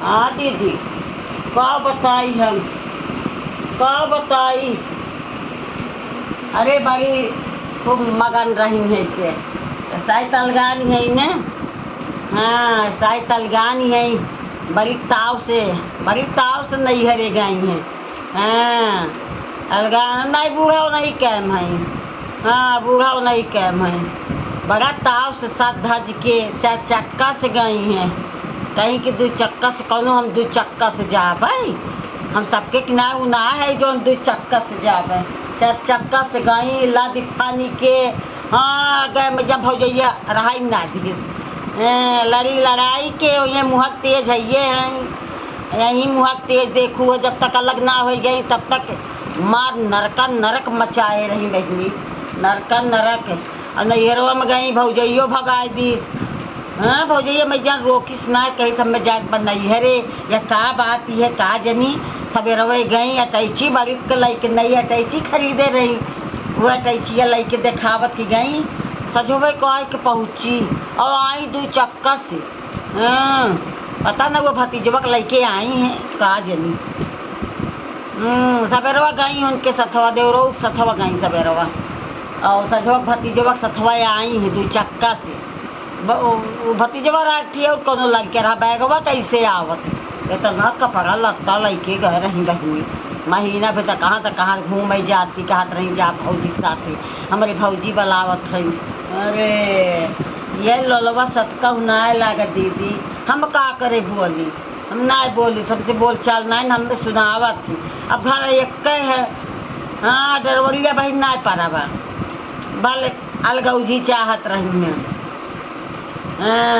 हाँ दीदी, का बताई हम, का बताई। अरे बड़ी खूब मगन रही है के साई तलगानी है ने। हाँ साई तलगानी है। बड़ी ताव से नहीं हरे गई हैं। हाँ अलगा नहीं, बूढ़ा नहीं कैम है। हाँ बूढ़ा नहीं कैम है। बड़ा ताव से साथ धज के चार चक्का से गई हैं। कहीं कि दू चक्का से कौनो हम दू चक्का से जाबै। हम सबके किनारे उना है जो दू चक्का से जाबै। चार चक्का से गई लादी फानी के। हाँ गए में जब हो जाइए रहाई ना दिस लड़ी लड़ाई के ये मुहक तेज है ये हैं। यही मुहक तेज देखू जब तक अलग ना हो गई तब तक मार नरका नरक मचाए रही बहनी। नरका नरक और नैहरवा में गई भौजैयो भगाए दीस। हाँ भौजैया मैं जान रोकिस ना कहीं सब में जात बनाई है रे या का बात है का जनी। सवेरवे गई अटैची बड़ी के लैके नई अटैची खरीदे रही। वो अटैचिया लैके देखावत ही गई। सजोबे कह के पहुँची और आई दू चक्का से। हाँ पता ना वो भतीजवा लैके आई हैं का जनी। सवेरवा गई उनके सथवा देवरो सथवा गई सवेरवा और सजवा भतीजवा सथवा आई हैं दू चक्का से। भतीजवा राठी और कोनो लग के रहा बैगवा कैसे आवत इतना कपड़ा लगता लैके गए रही बहनी। महीना भर तक कहाँ घूम जाती कहत रही जा भौजी के साथे। हमारे भौजी बलावत रही। अरे ये लोलवा सतका नाय लागत दीदी। हम का करे बोली, हम ना बोली सबसे बोल चाल ना हमने सुनावत थी। अब घर एक है। हाँ डरवलिया बहन ना पाराबा बल अलगौजी चाहत रही हैं।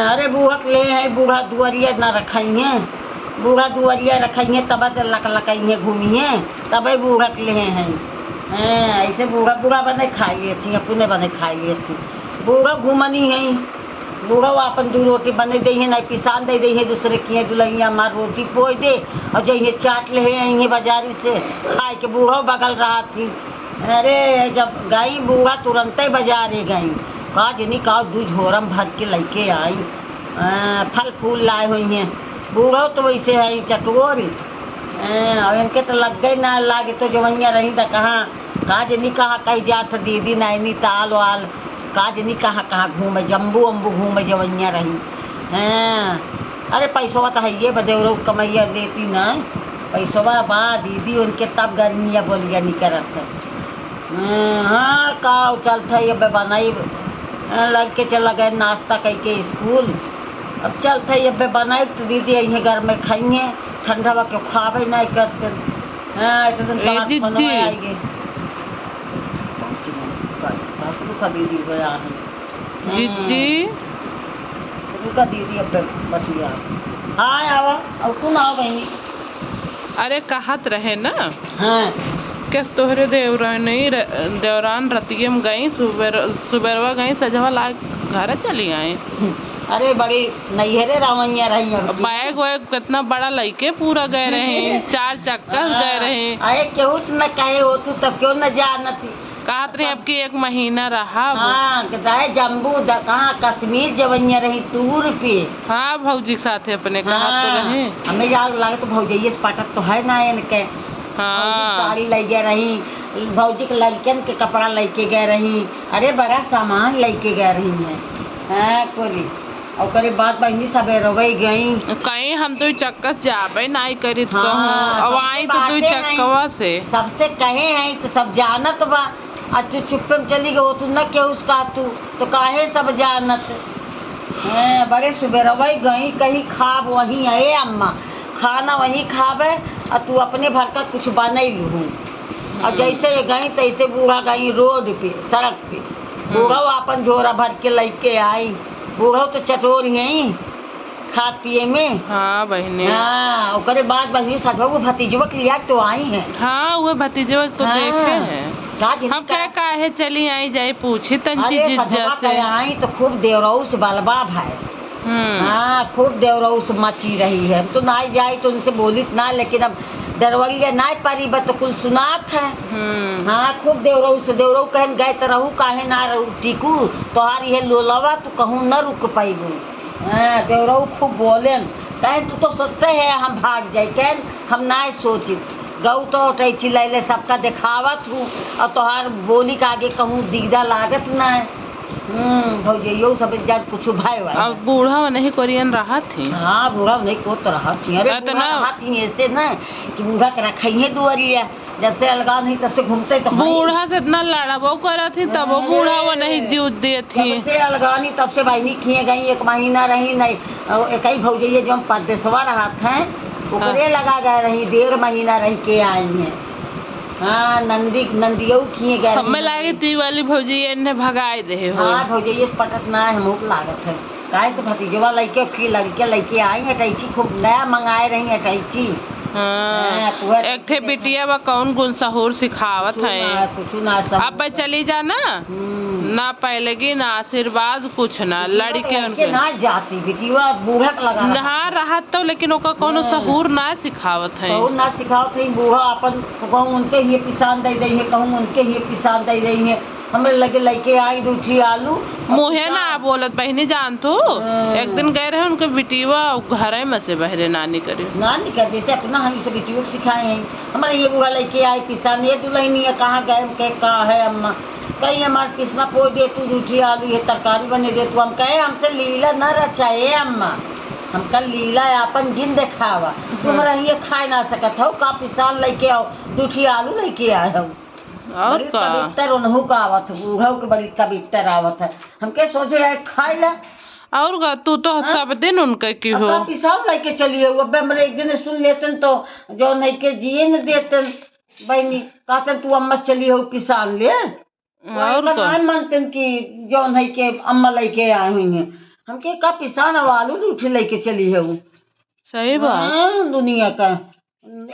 अरे बूढ़क ले हैं बूढ़ा दुआरिया ना रखाई हैं। बूढ़ा दुआरिया रखाई हैं तब से लकई हैं घूमी हैं तब बूढ़क ले हैं। ऐसे बूढ़ा बूढ़ा बने खाई लिए थी अपने बने खाई लिए थी। बूढ़ा घूमनी है। बूढ़ा अपन दू रोटी बने दे हैं नहीं पिसान दे हैं दूसरे किए दुलैया मार रोटी पोई दे और जो चाट ले हैं बाजारी से खाए के बूढ़ा बगल रहा थी। अरे जब गई बूढ़ा तुरंत ही बाजारे गई का जनी का दू झोरम भर के लेके आई। फल फूल लाए हुई हैं। बूढ़ो तो वैसे है चटोरी और इनके तो लग गए ना लागे तो जवैया रही था कहाँ का जनी कहाँ कहीं जात दीदी नैनीताल वाल का जनी कहाँ घूमे जम्बू अम्बू घूमे जवैया रही। अरे पैसवा तो है ये बदेवरो कमैया देती ना पैसवा बा दीदी उनके तब गर्मिया बोलिया निकलत है। हाँ का चलता ये बनाई लग के चला गए नाश्ता करके स्कूल। अब चलते ये बनाई तो दीदी यहीं घर में खाइए ठंडा के खावे नहीं करते। हाँ इतने दिन बाद आएंगे दीदी गया है रुका दीदी अब बचिया। हाँ आवा और कौन आओ बहनी। अरे कहत रहे ना। हाँ कैस तोहरे देवरान रतियम गई सुबेरवा गई सजवा ला घर चली आई। अरे बड़ी नैहरे रावैया रही बैग वैग कितना बड़ा लइके पूरा गए रहे चार चक्का गए रहे। अरे केहू से न कहे हो तू तब क्यों न जानती कहत रहे अब की एक महीना रहा। हाँ जम्बू कहाँ कश्मीर जवैया रही टूर पे। हाँ भौजी के साथ अपने कहत तो रहे। हमें याद लगे तो भौजैये से पटक तो है ना इनके। हाँ साड़ी लेके रही भौजी के लड़कन के कपड़ा लेके गए रही। अरे बड़ा सामान लेके गए रही है। हाँ कोली और करे बात बहनी सवेरे गई कहीं हम तो चक्कर जाबे नहीं करी तो अब आई तो तू चक्कवा से सबसे कहे हैं तो सब जानत बा। आज तू चुप्पे में चली गई तू न के उसका तू तो काहे सब जानत। बड़े सवेरे गई कहीं खाब वहीं आए अम्मा खाना वहीं खावे और तू अपने भर का कुछ बने लूँ। और जैसे गई तैसे बूढ़ा गई रोड पे सड़क पे बूढ़ा अपन झोरा भर के लेके आई। बूढ़ो तो चटोर यहीं खा पिए में। हाँ बहने। हाँ ओकरे बाद बहनी सजवा वो भतीजवा लिया तो आई है। हाँ वो भतीजवा तो देखे हैं हम क्या काहे चली आई जाए पूछी तंची जिज्जा से आई तो खूब देवरऊ से बलबा भाई। हाँ खूब देवरऊ से मची रही है। तो ना जाए तो उनसे बोली ना लेकिन अब डरवलिया ना पारी बा तो कुल सुनात है। हाँ खूब देवरऊ से देवरऊ कहन गए तो रहू काहे ना टिकू तोहार ये लोलवा तू कहूँ न रुक पाइबू। हाँ देवरऊ खूब बोलेन कहे तू तो सोचते है हम भाग जाए, कह हम ना सोची गऊ तो उठैची लैले सबका दिखावत हूँ और तोहार बोली के आगे कहूँ दीदा लागत ना है। भौजैयो सब जात कुछ भाई अब बूढ़ा नहीं कोरियन रहा थी। हाँ बूढ़ा नहीं को तो रहा थी, अरे बूढ़ा रहा थी ऐसे ना कि बूढ़ा के रखाइए दुआरिया, जब से अलगा नहीं तब से घूमते तो बूढ़ा से इतना लड़बो करा थी तब वो बूढ़ा वो नहीं जीव दे थी। जब से अलगा नहीं तब से बहनी खिए गई, 1 महीना रही नहीं, एक ही भौजैया जो परदेसवा रहा था ओकरे लगा गए रही, 1.5 महीना रह के आई हैं। हाँ नंदियों खिए गए हमें लागे ती वाली भौजैया ने भगाए दे हो। हाँ भौजैया पटत ना है, हमको लागत है काहे से भतीजवा लड़के लड़के आई अटैची खूब नया मंगाए रही अटैची। हाँ एक थे बिटिया बा कौन गुण सहूर सिखावत है, कुछ ना अब चली जा ना पहलेगी ना आशीर्वाद कुछ ना लड़के उनके ना जाती बिटिया बूढ़ा लगा ना रहत तो, लेकिन ओका कोनो सहूर ना सिखावत है। सहूर ना सिखावत है, बूढ़ा अपन कहूँ उनके ही पिसान दे रही है, कहूँ उनके ही पिसान दे रही है, हमें लगे लेके आई दूठी आलू मुहे ना बोलत बहनी जान तू। एक दिन गए रहे उनके बिटिया घर में से बहरे नानी कर जैसे अपना हम सब बिटियों को सिखाए हैं। हमारे ये बुआ लेके आई पिसान, ये दुल्हनी है कहाँ गए के कहा है अम्मा, कहीं हमारे पिसना पो दे तू दूठी आलू ये तरकारी बने दे तू, हम कहे हमसे लीला न रचाए अम्मा, हम कल लीला अपन जिन दिखावा, तुम रहिए खाए ना सकत हो का पिसान लेके आओ दूठी आलू लेके आए हो। और कवितर उन्हों का आवत बूढ़ों के बड़ी कवितर आवत है, हमके सोचे है खाए ला और तू तो सब दिन उनके की हो पिसान लेके चलिए। अब हमरे एक दिन सुन लेते तो जो नहीं के जिए न देते बहनी, कहते तू अम्मा चली हो पिसान ले, और मानते कि जो नहीं के अम्मा लेके आए हुई हैं, हमके का पिसान आलू रूठी लेके चली है। सही बात दुनिया का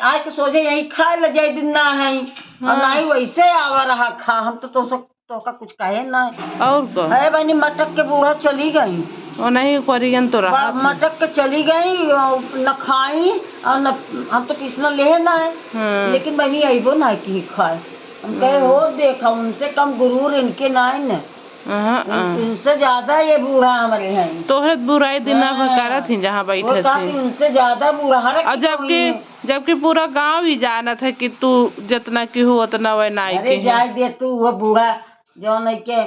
आज के सोचे यही खाए ल जाए दिन ना है और ना ही वैसे आवा रहा खा, हम तो का कुछ कहे ना और है बहनी मटक के बूढ़ा चली गई और नहीं कोरियन तो रहा मटक के चली गई न खाई और न हम तो पिसना ले ना है, लेकिन बहनी अबो ना की खाए, हम कहे हो देखा उनसे कम गुरूर इनके ना है न, उनसे ज्यादा ये बूढ़ा हमारे हैं। तोहरत बुराई दिना भकारा थी जहाँ बैठे थे, उनसे ज्यादा बूढ़ा और जबकि पूरा गांव ही जानत है कि तू जितना की हो उतना वह नाई अरे जाए दे तू वो बूढ़ा जो नहीं के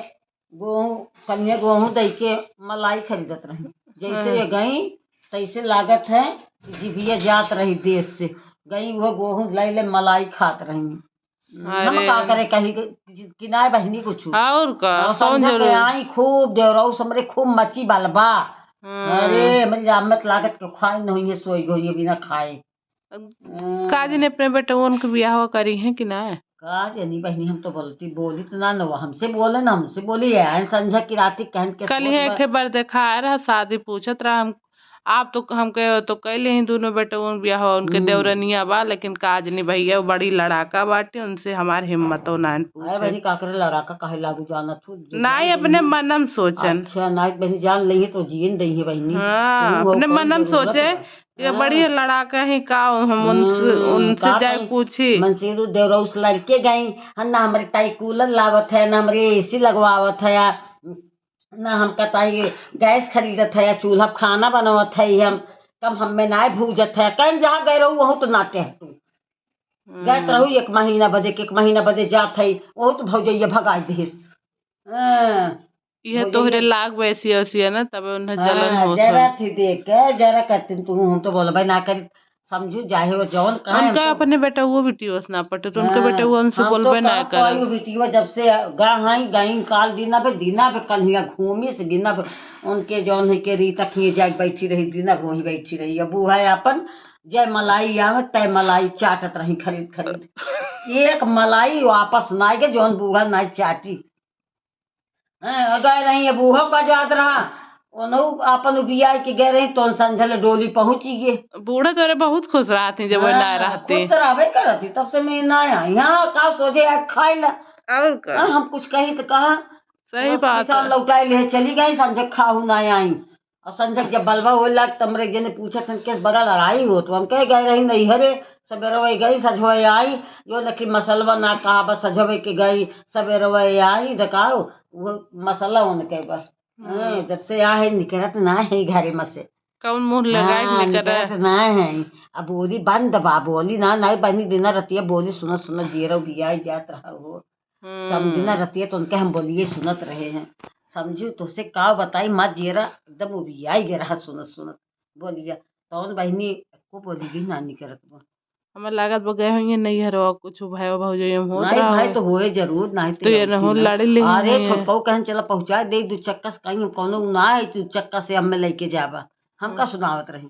गेहूँ दे के मलाई खरीदत रही, जैसे ये गई तैसे लागत है जीभिया जात रही देश से गई, वो गेहूँ ले मलाई खात रही। हम का करे कहीं किनाए बहनी कुछ और का आई खूब देवराऊ समरे खूब मची बलबा, अरे मेरी जामत लागत के खाए नहीं है सोई गई बिना खाए। काजी ने अपने बेटे उनके ब्याह करी है कि ना काज नहीं बहनी, हम तो बोली तो ना हमसे बोले ना हमसे बोली है संझा की राती कहन के कल ही एक बार देखा रहा शादी पूछत रहा हम आप तो हम कहे तो कैले ही दोनों बेटे उन ब्याह उनके देवरनिया बा, लेकिन काज नहीं भैया बड़ी लड़ाका बाटे उनसे हमारे हिम्मत हो ना पूछे काकरे लड़ाका कहे लागू जाना तू ना अपने मनम सोचन। अच्छा ना बहनी जान ली तो जियन दही है बहनी, अपने मनम सोचे ये बड़ी लड़ाका ही का हम उनसे जाए पूछी मनसीरू देवरौस लड़के गई ना हमारे ताई कूलर लावत है ना हमारे एसी लगवावत है ना हम कताई गैस खरीदत है, चूल्हा खाना बनावत है, हम कम हमें ना भूजत है, कहीं जहाँ गए रहू वहाँ तो नाते है तू गए रहू 1 महीना बदे जात है वह तो भौजैया भगा दे ये तोहरे लाग वैसी ऐसी है ना तब उन्हें जलन हो जरा थी देख जरा करती तू हम तो बोला भाई ना कर समझू जाहे वो जौन उनका अपने बेटा वो बेटियों ना पटे तो उनके बेटे वो उनसे बोलबे ना कर वो बेटियों जब से गाई गई काल दिना पे कल हिया घूमी से दिना पे उनके जौन है के रीता खिए जाके बैठी रही दिना वहीं बैठी रही, अब बूढ़ा अपन जय मलाई आवे तय मलाई चाटत रही खरीद एक मलाई वापस ना गए जौन बूढ़ा ना चाटी गए रही बूढ़ा का याद रहा अपन बिया के गए रही तो संझल डोली पहुंची गए, बूढ़ा तोरे बहुत खुश रहा थी जब ना रहते खुश तो रहबे करती तब से मैं ना आई यहाँ का सोचे खाए ला और हम कुछ कही तो कहा सही बात है लौटाई ले चली गई संजय खाऊ ना आई और संजय जब बलवा हो लाग तमरे जने पूछा था किस बड़ा लड़ाई हो तो हम कह गए रही नहीं हरे सवेरे गई सजवे आई जो लखी मसलवा ना कहा बस सजवे के गई सवेरे आई दिखाओ वो मसला उनके बस जब से यहाँ निकलत ना है घरे में से कौन मुंह लगाए हाँ निकर निकलत ना है। अब बोली बंद बा, बोली ना नहीं बनी दिना रतिया बोली सुनत सुनत जीरो बिया जात रहा हो। समझना रतिया तो उनके हम बोलिए सुनत रहे हैं। समझू तो से का बताई मत जेरा एकदम उबिया ही रहा सुनत सुनत बोलिया। कौन बहनी को बोली भी नानी करत बा। हमें लागत वो गए होंगे नहीं हरो कुछ भाई भाई होत नहीं रहा भाई हो तो होए जरूर नहीं तो ये लौकी हो ना। लड़ी ले अरे हुई है। छोटका कहन चला पहुंचा दे दू चक्का से कहीं कोनो ना है तू चक्का से हमें लेके जाबा। हम का सुनावत रही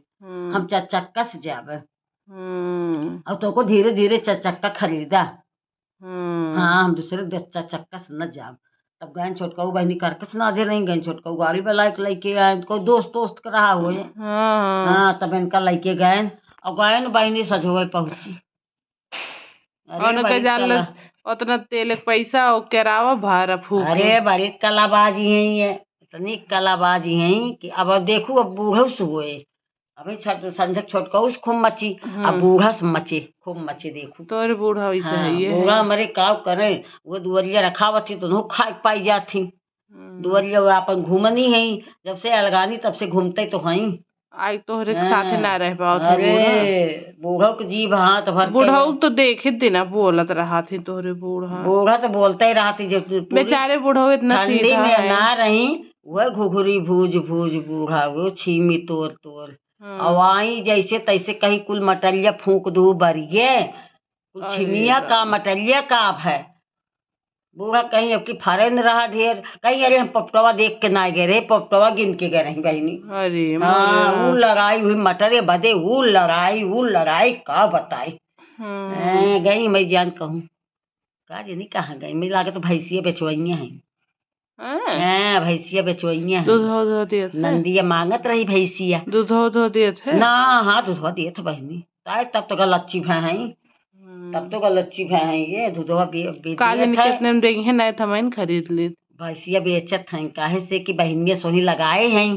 हम चार चक्का से जाबे। अब तो को धीरे धीरे चार चक्का खरीदा। हाँ हम दूसरे देश चार चक्का से न जाब। तब गए छोटका बहनी करकस ना दे रही गए छोटका गाड़ी पे लाइक लेके आए कोई दोस्त दोस्त का रहा हुए। हाँ तब इनका लेके गए और गए बहनी सजोए पहुंची। अरे और बड़ी जाल कला उतना तेल के पैसा और केरावा भार फूक अरे बड़ी कलाबाजी है ये इतनी कलाबाजी है कि अब देखू अब बूढ़ो से हुए। अभी संजक छोटका उस खूब मची अब बूढ़ा से मचे खूब मचे देखू। तोरे बूढ़ा वैसे है हाँ ये बूढ़ा हमारे काव करे वो दुवरिया रखावत थी तो खा पाई जाती। दुवरिया वो अपन घूमनी है जब से अलगानी तब से घूमते तो हई। आई तोहरे के साथे ना रह पाओ थे अरे बूढ़ा बूढ़ो के जीभ हाथ भर के बूढ़ा तो देखे दिन बोलत रहा थी तोहरे बूढ़ा बूढ़ा तो बोलते ही रहा थी जब पूरी बेचारे बूढ़ा इतना ठंडी सीधा में है ना रही वह घुघरी भूज भूज बूढ़ा वो छीमी तोड़ तोड़ अवाई जैसे तैसे कहीं कुल मटरिया फूक दू बरिए कुल छिमिया का मटरिया का है। बूढ़ा कहीं अब की फरे न रहा ढेर कहीं अरे हम पपटवा देख के ना गए रे पपटवा गिन के गए रही बहनी। अरे हाँ वो लगाई हुई मटरे बदे वो लगाई का बताई। गई मैं जान कहूँ का नहीं कहाँ गई मैं लागे तो भैंसिया बेचवइया है। हाँ भैंसिया बेचवइया है दूध नंदिया मांगत रही भैंसिया दूध देत है ना। हाँ दूधवा देत बहनी तब तो गलच्ची भै है तब तो गलच्ची भै है ये दूधवा काजन कितने में देंगे नहीं था मैं खरीद ली भैंसिया बेचत हैं काहे से कि बहनिया सोही लगाए हैं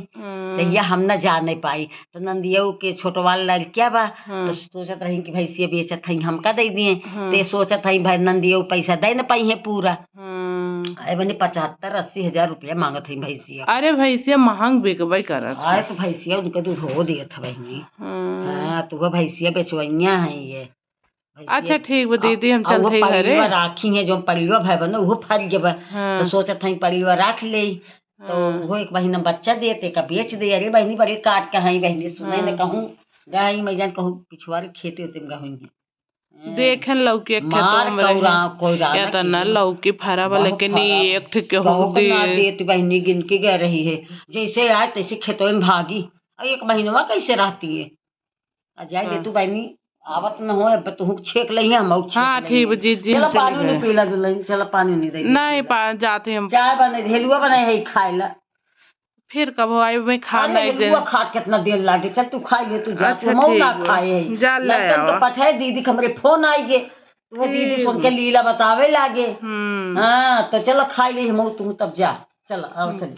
तो ये हम न जा नहीं पाई तो नंदिया के छोटवाल लड़किया बा तो सोचत रही कि भैंसिया बेचत हैं हमका दे दिए ते सोचत हैं भाई नंदिया पैसा दे न पाई है पूरा। अरे बने 75-80 हजार रुपया मांगत है भैंसिया। अरे भैंसिया महंग बिकबई करत अरे तो भैंसिया उनका दूध हो दिया था बहनी। हाँ तो वह भैंसिया बेचवइया है ये। अच्छा ठीक बा दीदी हम चलते घरे राखी है जो परिवा भाई बना वो फल जब तो सोचत है परिवा राख ले तो वो एक महीना बच्चा देते का बेच दे। अरे बहनी बड़े काट के हई बहनी सुने न कहूँ गई मैं जान कहूँ पिछवाड़े खेते होते गहुँ देखन लौकी एक या तो न लौकी फरा बा लेकिन एक ठीक के हो देती बहनी गिन के गए रही है जैसे आए तैसे खेतों में भागी और एक महीनवा कैसे रहती है। अजाई दे तू बहनी आवत न हो अब तू छेक लही हम हाँ ठीक जी जी चलो पानी नहीं पीला दुल्हन चलो पानी नहीं दे नहीं जाते हम चाय बने हेलुआ बनाए है खाए ला फिर कब आई मैं खाना एक दिन खा कितना देर लागे चल तू खाई ले तू जा तू मऊ ना खाए है तो पठे दीदी हमरे फोन आई गे वो दीदी सुन के लीला बतावे लागे। हाँ तो चलो खाई ले मऊ तू तब जा चलो आओ चल।